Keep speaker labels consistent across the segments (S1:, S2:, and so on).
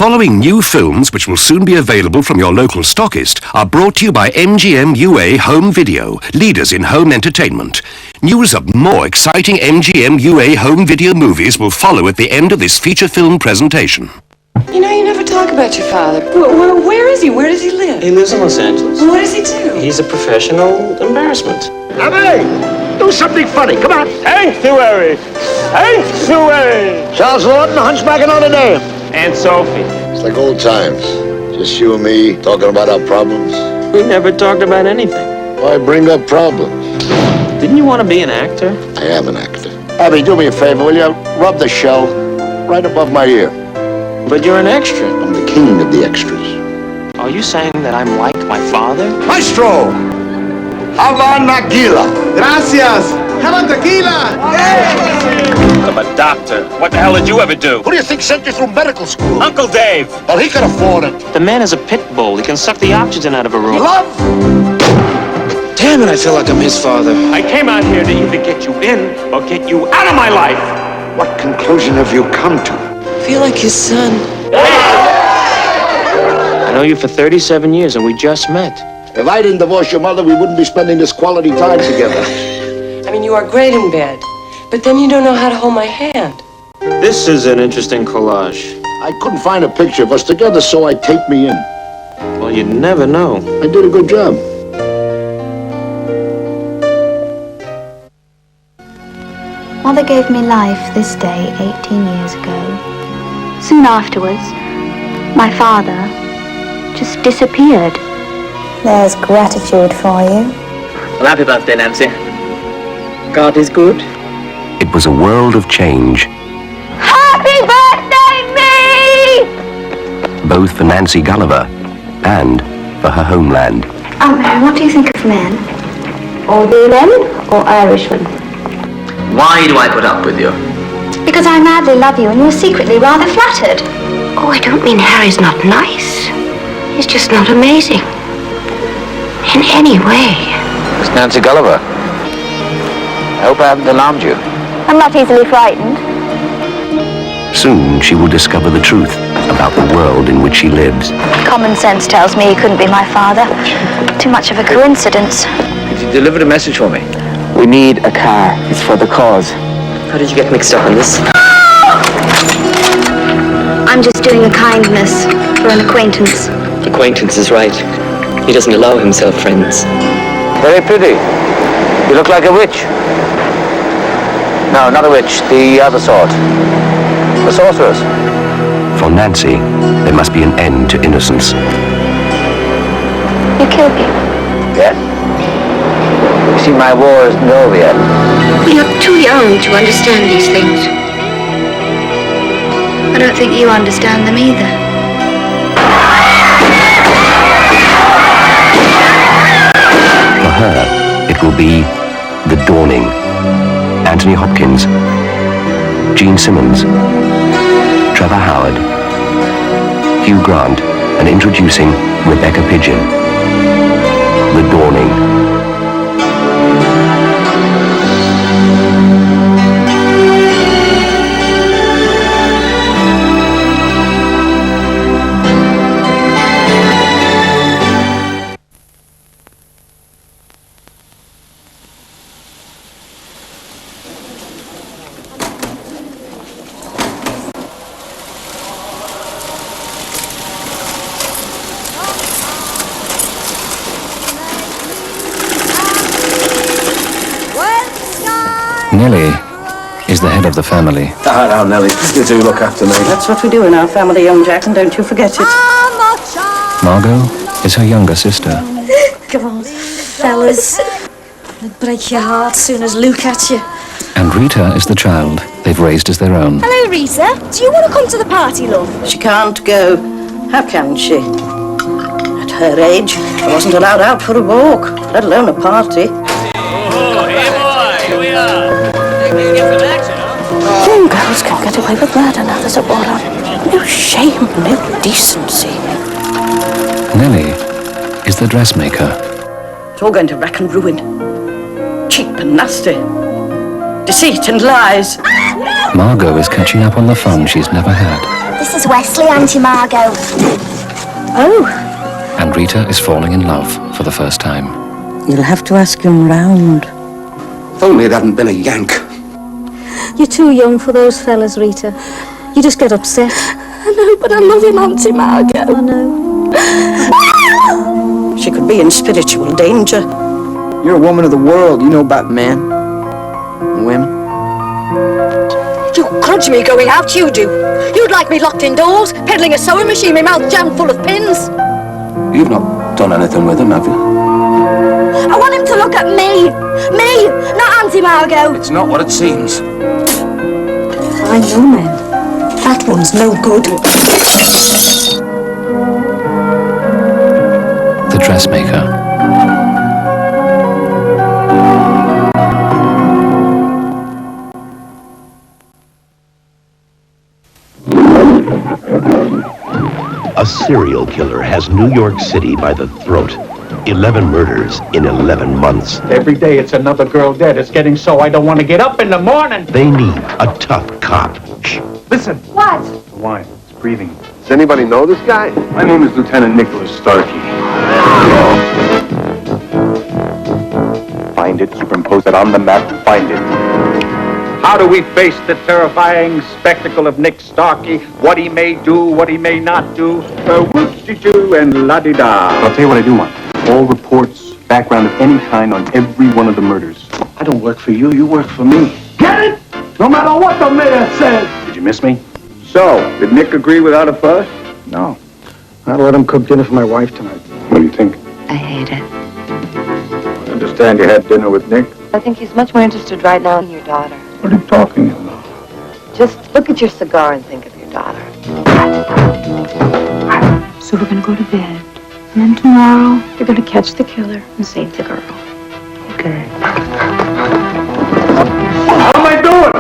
S1: following new films, which will soon be available from your local stockist, are brought to you by MGM UA Home Video, leaders in home entertainment. News of more exciting MGM UA Home Video movies will follow at the end of this feature film presentation.
S2: You know, you never talk about your father. Where is he? Where does he live?
S3: He lives in Los Angeles.
S2: What does he do?
S3: He's a professional embarrassment.
S4: Abby, do something funny. Come on.
S5: Sanctuary! Sanctuary!
S4: Charles Lawton, Hunchback of Notre Dame.
S5: Aunt Sophie.
S6: It's like old times. Just you and me talking about our problems.
S3: We never talked about anything.
S6: Why bring up problems?
S3: Didn't you want to be an actor?
S6: I am an actor. Abby, do me a favor, will you? Rub the shell right above my ear.
S3: But you're an extra.
S6: I'm the king of the extras.
S3: Are you saying that I'm like my father?
S4: Maestro! Havana Tequila. Gracias. Helen Tequila.
S5: I'm a doctor. What the hell did you ever do?
S6: Who do you think sent you through medical school?
S5: Uncle Dave!
S6: Well, he could afford it.
S3: The man is a pit bull. He can suck the oxygen out of a room.
S6: Love?
S3: Damn it, I feel like I'm his father.
S5: I came out here to either get you in or get you out of my life.
S4: What conclusion have you come to?
S2: I feel like his son.
S3: I know you for 37 years and we just met.
S6: If I didn't divorce your mother, we wouldn't be spending this quality time together.
S2: I mean, you are great in bed, but then you don't know how to hold my hand.
S3: This is an interesting collage.
S6: I couldn't find a picture of us together, so I taped me in.
S3: Well, you'd never know.
S6: I did a good job.
S7: Mother gave me life this day 18 years ago. Soon afterwards, my father just disappeared. There's gratitude for you.
S8: Well, happy birthday, Nancy. God is good.
S1: It was a world of change,
S7: Happy birthday, me!
S1: both for Nancy Gulliver and for her homeland.
S7: Mary, what do you think of men? Ordinary men or Irishmen?
S8: Why do I put up with you?
S7: Because I madly love you and you're secretly rather flattered. Oh, I don't mean Harry's not nice. He's just not amazing. In any way.
S8: It's Nancy Gulliver. I hope I haven't alarmed you.
S7: I'm not easily frightened.
S1: Soon she will discover the truth about the world in which she lives.
S7: Common sense tells me he couldn't be my father. Too much of a coincidence.
S8: Have you delivered a message for me? We need a car. It's for the cause. How did you get mixed up in this?
S7: I'm just doing a kindness for an acquaintance.
S8: Acquaintance is right. He doesn't allow himself friends. Very pretty. You look like a witch. No, not a witch. The other sort. The sorceress.
S1: For Nancy, there must be an end to innocence.
S7: You kill people.
S8: Yes. You see, my war isn't over yet.
S7: You're too young to understand these things. I don't think you understand them either.
S1: For her, it will be The Dawning. Anthony Hopkins, Gene Simmons, Trevor Howard, Hugh Grant, and introducing Rebecca Pidgeon. The Dawning.
S9: Nellie is the head of the family.
S4: Now, Nellie, you do look after me.
S10: That's what we do in our family, young Jack, and don't you forget it.
S9: Margot is her younger sister.
S10: Come on, fellas. It'd break your heart soon as Luke at you.
S9: And Rita is the child they've raised as their own.
S11: Hello, Rita. Do you want to come to the party, love?
S10: She can't go. How can she? At her age, she wasn't allowed out for a walk, let alone a party. Young girls can get away with murder now there's a war on. No shame, no decency.
S9: Nellie is the dressmaker.
S10: It's all going to wreck and ruin. Cheap and nasty. Deceit and lies.
S9: Margot is catching up on the fun she's never had.
S11: This is Wesley, Auntie Margot.
S10: Oh,
S9: And Rita is falling in love for the first time.
S10: you'll have to ask him round.
S1: If only it hadn't been a yank.
S11: You're too young for those fellas, Rita. You just get upset. I know, but I love him, Auntie Margot. I know.
S10: She could be in spiritual danger.
S3: You're a woman of the world. You know about men and women.
S11: You grudge me going out, you do. You'd like me locked indoors, peddling a sewing machine, my mouth jammed full of pins.
S4: You've not done anything with him, have you?
S11: I want him to look at me. Me, not Auntie Margot.
S4: It's not what it seems.
S11: I know, men. That one's no good.
S9: The Dressmaker.
S12: A serial killer has New York City by the throat. 11 murders in 11 months.
S5: Every day it's another girl dead. It's getting so I don't want to get up in the morning.
S12: They need a tough cop. Shh.
S5: Listen.
S11: What?
S5: The wine. It's breathing.
S4: Does anybody know this guy?
S5: My name is Lieutenant Nicholas Starkey. Find it, superimpose it on the map, find it. How do we face the terrifying spectacle of Nick Starkey? What he may do, what he may not do. Whoop-de-doo and la-di-da. I'll tell you what I do want. All reports, background of any kind on every one of the murders.
S4: I don't work for you. You work for me.
S5: Get it? No matter what the mayor says. Did you miss me? So, did Nick agree without a fuss?
S3: No. I'll let him cook dinner for my wife tonight.
S5: What do you think?
S2: I hate it.
S5: I understand you had dinner with Nick.
S2: I think he's much more interested right now in your daughter.
S5: What are you talking about?
S2: Just look at your cigar and think of your daughter. So we're gonna go to bed. And then tomorrow, you're gonna catch the killer and save the girl.
S5: Okay. How am I doing?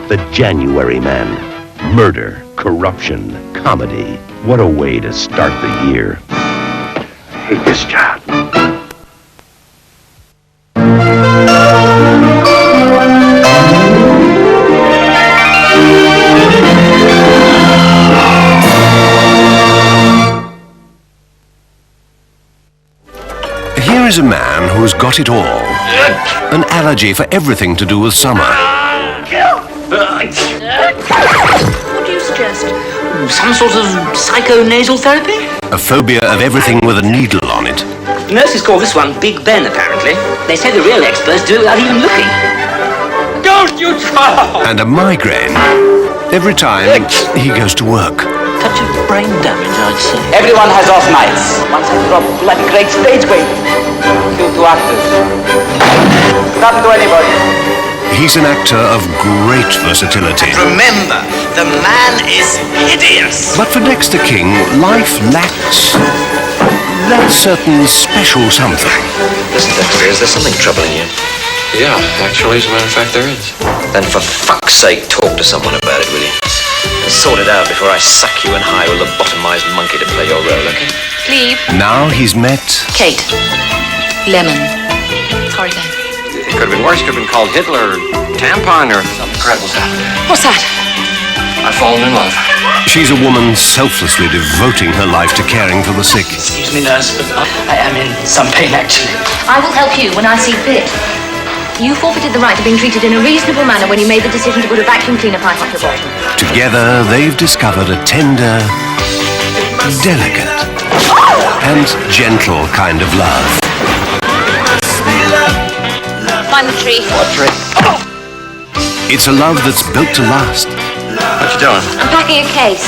S12: The January Man. Murder, corruption, comedy. What a way to start the year.
S5: I hate this job.
S1: Here is a man who's got it all. An allergy for everything to do with summer.
S13: What do you suggest? Some sort of psycho-nasal therapy?
S1: A phobia of everything with a needle on it.
S13: The nurses call this one Big Ben, apparently. They say the real experts do it without even looking. Don't you try!
S1: And a migraine every time he goes to work.
S13: Touch of brain damage, I'd say.
S8: Everyone has off nights. Once I drop like a great stage weight. Kill 2 actors. Not to anybody.
S1: He's an actor of great versatility.
S14: Remember, the man is hideous.
S1: But for Dexter King, life lacks that certain special something.
S14: Listen, Dexter, is there something troubling you?
S15: Yeah, actually, as a matter of fact, there is.
S14: Then for fuck's sake, talk to someone about it, will you? And sort it out before I sack you and hire a lobotomized monkey to play your role, okay?
S16: Cleve.
S1: Now he's met...
S16: Kate. Lemon. Sorry, then.
S15: It could have been worse. It could have been called Hitler, or Tampon, or something incredible's happened.
S16: What's that?
S15: I've fallen in love.
S1: She's a woman selflessly devoting her life to caring for the sick.
S13: Excuse me, nurse, but I am in some pain, actually.
S16: I will help you when I see fit. You forfeited the right to being treated in a reasonable manner when you made the decision to put a vacuum cleaner pipe up your bottom.
S1: Together, they've discovered a tender, delicate, and gentle kind of love.
S16: Find the tree.
S15: What tree?
S1: It's a love that's built to last.
S15: What you doing?
S16: I'm packing a case.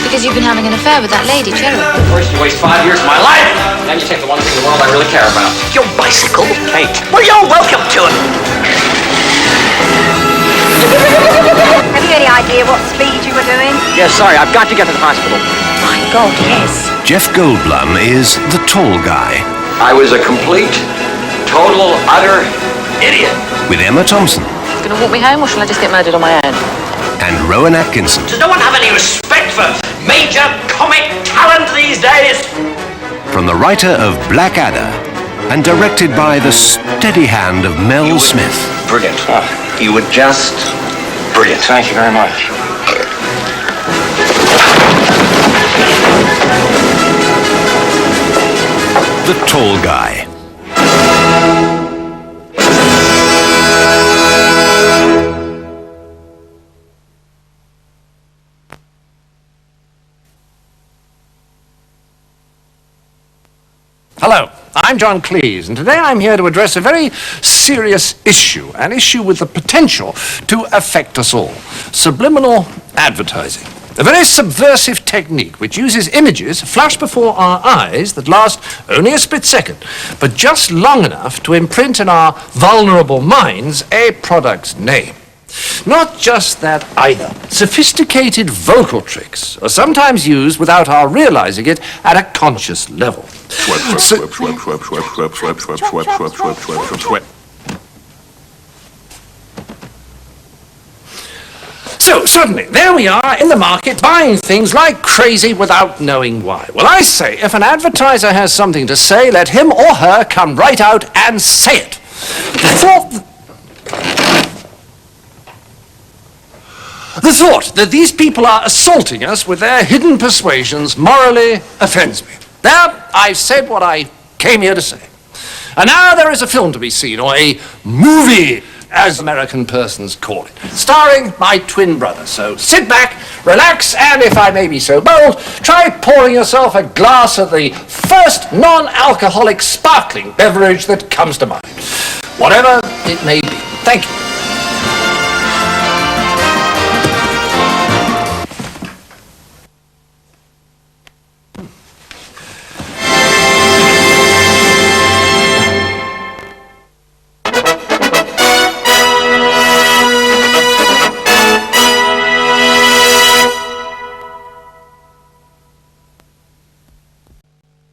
S16: Because you've been having an affair with that lady, Cheryl.
S15: First you waste 5 years of my life, then you take the one thing in the world I really care about.
S14: Your bicycle?
S15: Kate.
S14: Well, you're welcome to it.
S11: Have you any idea what speed you were doing?
S8: Yes, sorry, I've got to get to the hospital.
S11: My God, yes.
S1: Jeff Goldblum is the tall guy.
S15: I was a complete, total, utter idiot.
S1: With Emma Thompson.
S16: Gonna walk me home, or shall I just get murdered on my own?
S1: And Rowan Atkinson.
S14: Does no one have any respect for major comic talent these days?
S1: From the writer of Blackadder and directed by the steady hand of Mel Smith.
S14: Brilliant. You were just brilliant.
S15: Thank you very much.
S1: the tall guy.
S17: Hello, I'm John Cleese, and today I'm here to address a very serious issue, an issue with the potential to affect us all. Subliminal advertising. A very subversive technique which uses images flashed before our eyes that last only a split second, but just long enough to imprint in our vulnerable minds a product's name. Not just that either. Sophisticated vocal tricks are sometimes used without our realizing it at a conscious level. So, suddenly, there we are in the market buying things like crazy without knowing why. Well, I say, if an advertiser has something to say, let him or her come right out and say it. The thought that these people are assaulting us with their hidden persuasions morally offends me. There, I've said what I came here to say. And now there is a film to be seen, or a movie, as American persons call it, starring my twin brother. So sit back, relax, and if I may be so bold, try pouring yourself a glass of the first non-alcoholic sparkling beverage that comes to mind. Whatever it may be. Thank you.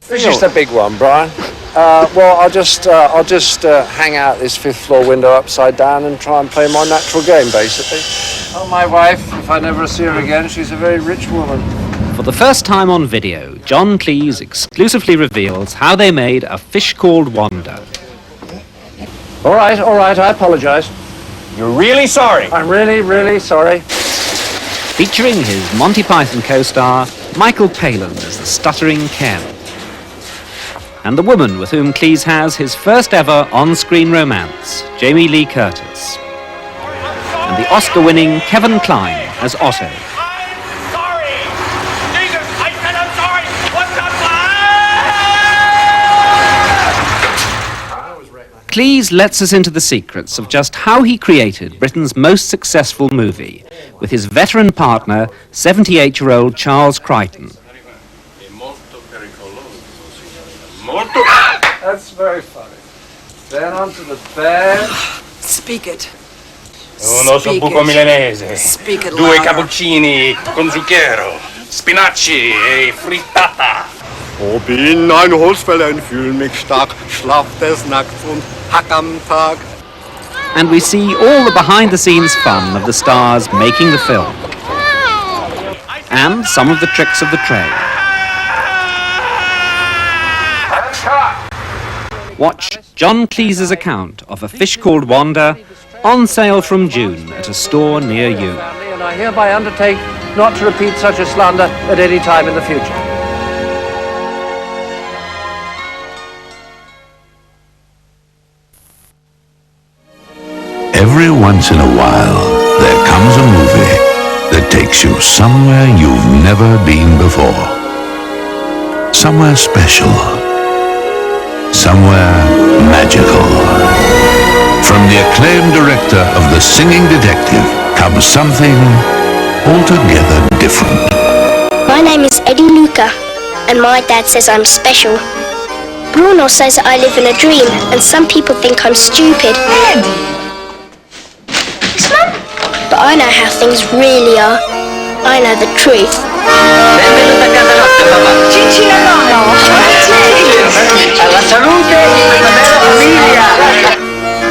S17: This is the big one, Brian. Well, I'll just hang out this 5th floor window upside down and try and play my natural game, basically. Oh, my wife, if I never see her again, she's a very rich woman.
S18: For the first time on video, John Cleese exclusively reveals how they made a fish called Wanda.
S17: All right, I apologize.
S15: You're really sorry?
S17: I'm really, really sorry.
S18: Featuring his Monty Python co-star, Michael Palin as the stuttering Ken. And the woman with whom Cleese has his first ever on-screen romance, Jamie Lee Curtis. And the Oscar-winning Kevin Kline as Otto. Cleese lets us into the secrets of just how he created Britain's most successful movie, with his veteran partner, 78-year-old Charles Crichton.
S17: That's very funny. Then onto the bed.
S19: Speak it.
S15: Uno buco milanese.
S19: Speak it
S15: 2
S19: louder.
S15: cappuccini con zucchero, spinaci e frittata.
S20: Oh, bin ein Holzfäller, fühl mich stark, schlaf des Nachts und hack am Tag.
S18: And we see all the behind-the-scenes fun of the stars making the film. And some of the tricks of the trade. Watch John Cleese's account of A Fish Called Wanda, on sale from June at a store near you.
S17: And I hereby undertake not to repeat such a slander at any time in the future.
S1: Every once in a while, there comes a movie that takes you somewhere you've never been before. Somewhere special. Somewhere magical. From the acclaimed director of The Singing Detective comes something altogether different.
S21: My name is Eddie Luca, and my dad says I'm special. Bruno says I live in a dream, and some people think I'm stupid. But I know how things really are. I know the truth.
S10: Alla salute di questa bella famiglia!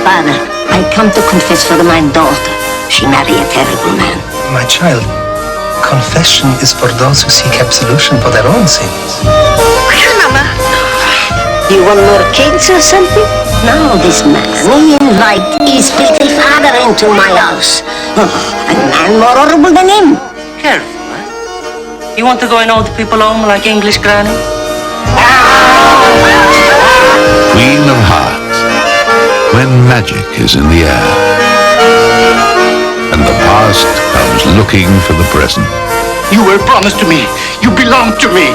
S10: Father, I come to confess for my daughter. She married a terrible man.
S22: My child, confession is for those who seek absolution for their own sins.
S10: Mama. You want more kids or something? Now this man, he invite his filthy father into my house. A man more horrible than him.
S19: Careful, eh? You want to go in old people home like English granny?
S6: magic is in the air. And the past comes looking for the present.
S20: You were promised to me. You belong to me.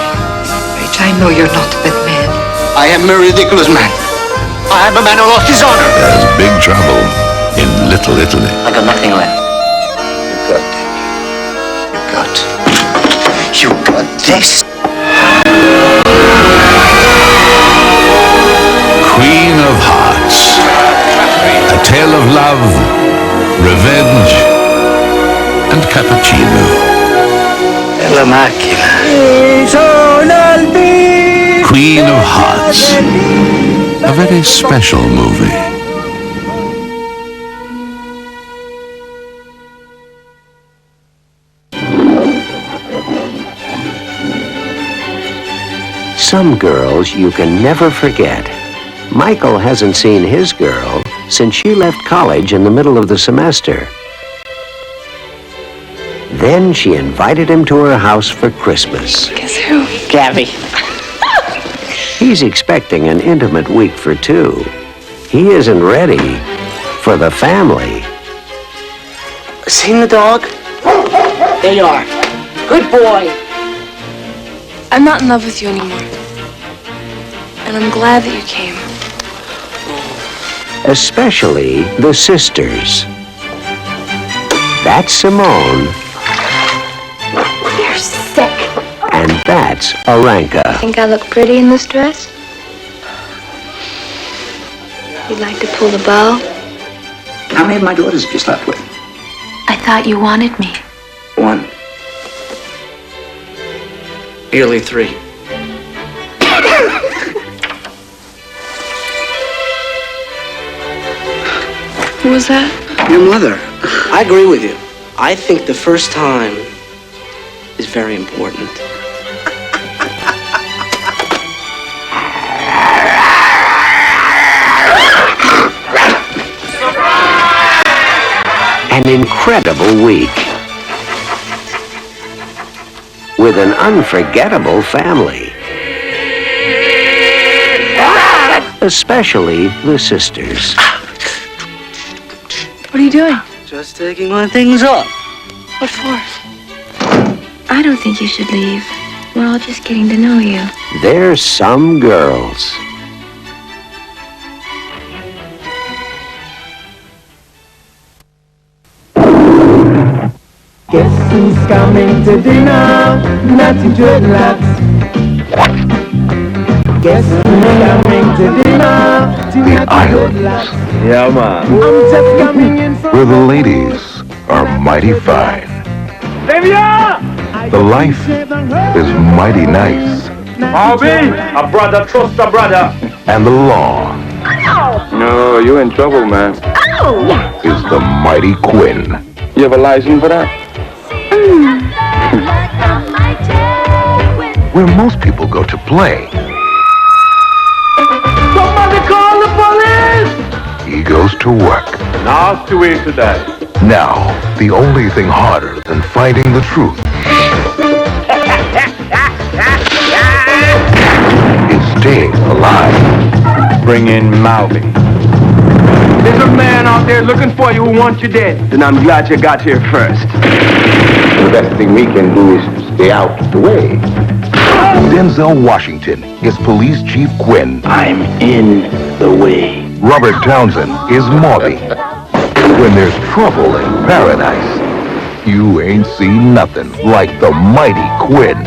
S19: Wait, I know you're not a bad man.
S20: I am a ridiculous man. I am a man who lost his honor.
S6: There's big trouble in Little Italy.
S8: I got nothing left.
S20: You got this.
S6: Queen of Hearts. A tale of love, revenge, and cappuccino.
S20: La macchina.
S6: Queen of Hearts. A very special movie.
S7: Some girls you can never forget. Michael hasn't seen his girl since she left college in the middle of the semester. Then she invited him to her house for Christmas.
S19: Guess who?
S7: Gabby. He's expecting an intimate week for two. He isn't ready for the family.
S10: Seen the dog? There you are. Good boy.
S16: I'm not in love with you anymore. And I'm glad that you came.
S7: Especially the sisters. That's Simone.
S16: You're sick.
S7: And that's Aranka.
S2: Think I look pretty in this dress? You'd like to pull the bow?
S4: How many of my daughters have you slept with?
S16: I thought you wanted me.
S4: One.
S8: Nearly 3.
S16: Who was that?
S8: Your mother. I agree with you. I think the first time is very important.
S7: An incredible week. With an unforgettable family. Especially the sisters.
S16: What are you doing?
S8: Just taking my things off.
S16: What for? I don't think you should leave. We're all just getting to know you.
S7: There's some girls.
S23: Guess who's coming to dinner? Natty dreadlocks. Guess who's coming to dinner?
S12: The Islands.
S23: Yeah, man. I'm just coming in from
S12: Where the ladies are mighty fine. The life is mighty nice.
S5: Bobby, a brother trust a brother.
S12: And the law
S5: No, you in trouble, man.
S12: is the Mighty Quinn.
S5: You have a license for that?
S12: Where most people go to play,
S23: Somebody call the police!
S12: he goes to work.
S5: Nasty way to die.
S12: Now, the only thing harder than finding the truth is staying alive.
S5: Bring in Maui. There's a man out there looking for you who wants you dead. Then I'm glad you got here first.
S12: The best thing we can do is stay out of the way. Denzel Washington is Police Chief Quinn.
S4: I'm in the way.
S12: Robert Townsend is Maudie. When there's trouble in paradise, you ain't seen nothing like the Mighty Quinn.